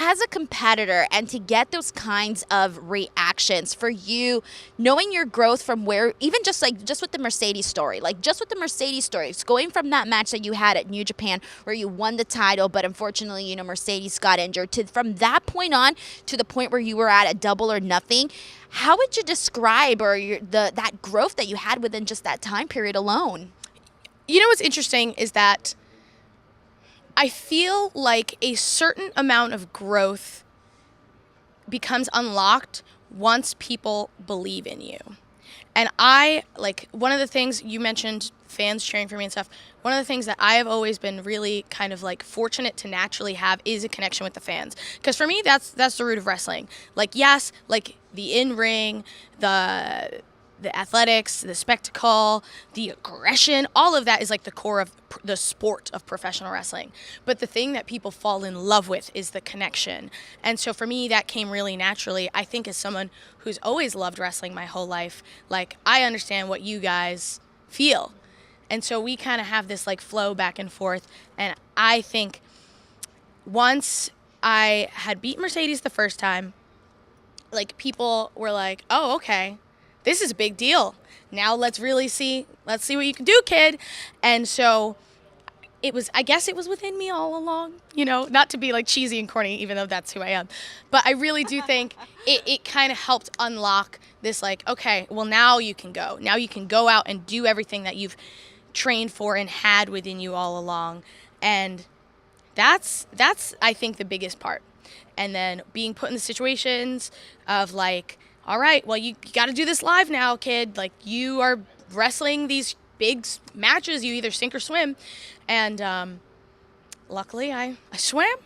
as a competitor and to get those kinds of reactions for you, knowing your growth from where, even just with the Mercedes story, it's going from that match that you had at New Japan where you won the title, but unfortunately, Mercedes got injured, to from that point on to the point where you were at a Double or Nothing. How would you describe that growth that you had within just that time period alone? What's interesting is that I feel like a certain amount of growth becomes unlocked once people believe in you. And one of the things you mentioned, fans cheering for me and stuff, one of the things that I have always been really kind of fortunate to naturally have is a connection with the fans. Because for me, that's the root of wrestling. Yes, the in-ring, the athletics, the spectacle, the aggression, all of that is the core of the sport of professional wrestling. But the thing that people fall in love with is the connection. And so for me, that came really naturally. I think as someone who's always loved wrestling my whole life, I understand what you guys feel. And so we kind of have this flow back and forth. And I think once I had beat Mercedes the first time, people were like, oh, okay, this is a big deal. Now let's see what you can do, kid. And so I guess it was within me all along, not to be cheesy and corny, even though that's who I am. But I really do think it kind of helped unlock this okay, well, now you can go. Now you can go out and do everything that you've trained for and had within you all along. And that's I think the biggest part. And then being put in the situations of all right, well, you got to do this live now, kid. You are wrestling these big matches. You either sink or swim. And luckily, I swam.